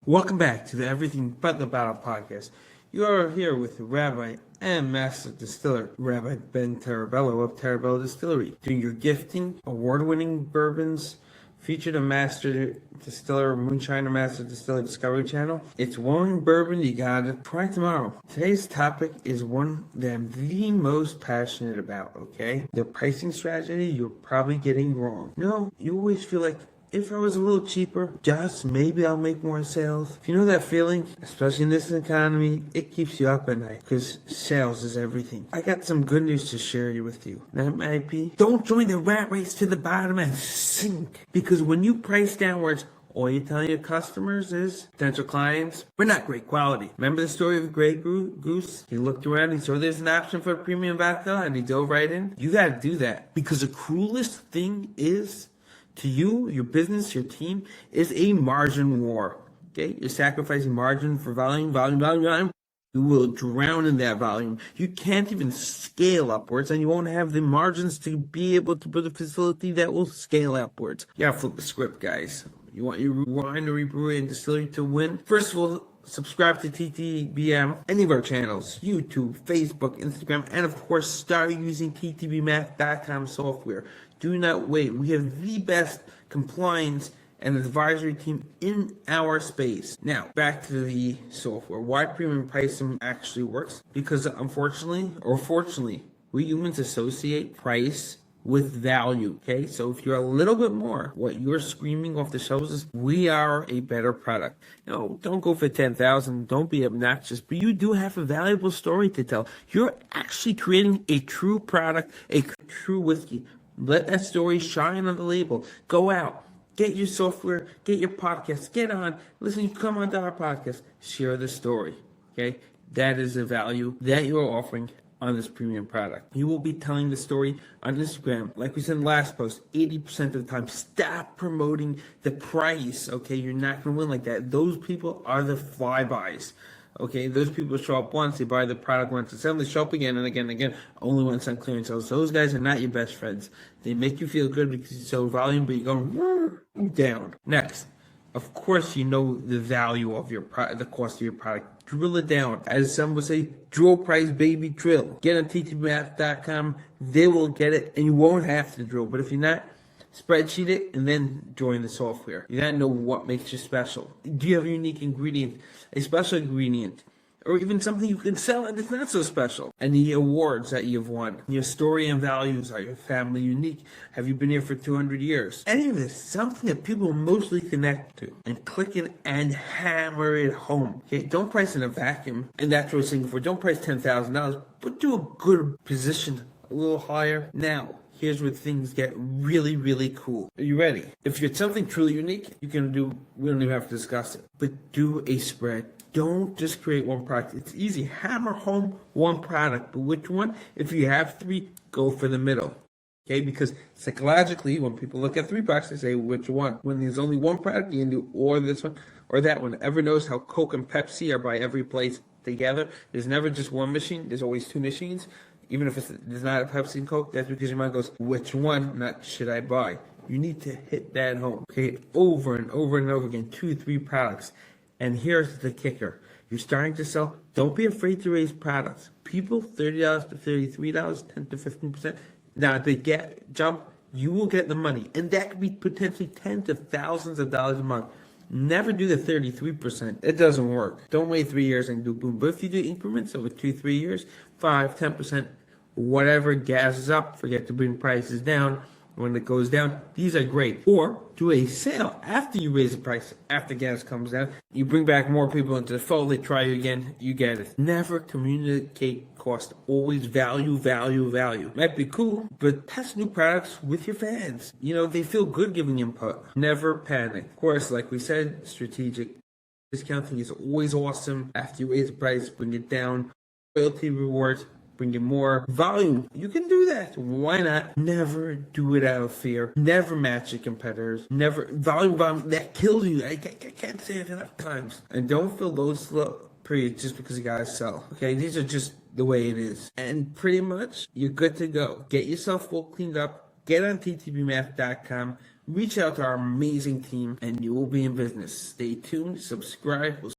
Welcome back to the Everything But the Bottle podcast. You are here with Rabbi and Master Distiller, Rabbi Ben Tarabello of Tarabello Distillery, doing your gifting, award-winning bourbons, featured on Master Distiller, Moonshiner Master Distiller Discovery Channel. It's one bourbon you gotta try tomorrow. Today's topic is one that I'm the most passionate about, okay? The pricing strategy you're probably getting wrong. No, you always feel like, if I was a little cheaper, just maybe I'll make more sales. If you know that feeling, especially in this economy, it keeps you up at night because sales is everything. I got some good news to share with you. That might be, don't join the rat race to the bottom and sink. Because when you price downwards, all you tell your customers is, potential clients, we're not great quality. Remember the story of the Grey Goose? He looked around and saw there's an option for a premium vodka and he dove right in. You gotta do that. Because the cruelest thing is, to you, your business, your team, is a margin war. Okay? You're sacrificing margin for volume. You will drown in that volume. You can't even scale upwards, and you won't have the margins to be able to build a facility that will scale upwards. You gotta flip the script, guys. You want your winery, brewery, and distillery to win? First of all, subscribe to TTBM, any of our channels, YouTube, Facebook, Instagram, and of course, start using ttbmath.com software. Do not wait. We have the best compliance and advisory team in our space. Now, back to the software. Why premium pricing actually works? Because unfortunately, or fortunately, we humans associate price with value, okay? So if you're a little bit more, what you're screaming off the shelves is, we are a better product. No, don't go for 10,000, don't be obnoxious, but you do have a valuable story to tell. You're actually creating a true product, a true whiskey. Let that story shine on the label. Go out, get your software, get your podcast, get on, listen, come on to our podcast, share the story, okay? That is the value that you're offering on this premium product. You will be telling the story on Instagram. Like we said in the last post, 80% of the time, stop promoting the price, okay? You're not going to win like that. Those people are the flybys. Okay, those people show up once, they buy the product once, and suddenly show up again and again and again, only when it's on clearance sales. Those guys are not your best friends. They make you feel good because you sell volume, but you go down. Next, of course, you know the value of your product, the cost of your product. Drill it down. As some would say, drill price, baby, drill. Get on ttmath.com, they will get it, and you won't have to drill. But if you're not, spreadsheet it and then join the software. You gotta know what makes you special. Do you have a unique ingredient, a special ingredient, or even something you can sell and it's not so special? And the awards that you've won. Your story and values. Are your family unique? Have you been here for 200 years? Any of this, something that people mostly connect to. And click it and hammer it home. Okay, don't price in a vacuum. And that's what we're saying before. Don't price $10,000, but do a good position a little higher. Now, here's where things get really, really cool. Are you ready? If it's something truly unique, we don't even have to discuss it. But do a spread. Don't just create one product. It's easy. Hammer home one product. But which one? If you have three, go for the middle. Okay? Because psychologically, when people look at three products, they say, which one? When there's only one product, you can do or this one or that one. Ever notice how Coke and Pepsi are by every place together? There's never just one machine. There's always two machines. Even if there's not a Pepsi and Coke, that's because your mind goes, which one, not should I buy? You need to hit that home. Okay, over and over and over again, 2-3 products. And here's the kicker. You're starting to sell, don't be afraid to raise products. People, $30 to $33, 10 to 15%. Now, if they jump, you will get the money. And that could be potentially tens of thousands of dollars a month. Never do the 33%. It doesn't work. Don't wait 3 years and do boom. But if you do increments over 2-3 years, 5-10%, whatever gases up, forget to bring prices down. When it goes down, these are great. Or do a sale after you raise the price, after gas comes down. You bring back more people into the fold, they try you again, you get it. Never communicate cost. Always value. Might be cool, but test new products with your fans. You know, they feel good giving input. Never panic. Of course, like we said, strategic discounting is always awesome. After you raise the price, bring it down. Loyalty rewards, bring in more volume. You can do that. Why not? Never do it out of fear. Never match your competitors. Never. Volume, that kills you. I can't say it enough times. And don't fill those slow periods just because you gotta sell. Okay, these are just the way it is. And pretty much, you're good to go. Get yourself full cleaned up. Get on ttbmath.com. Reach out to our amazing team and you will be in business. Stay tuned, subscribe. We'll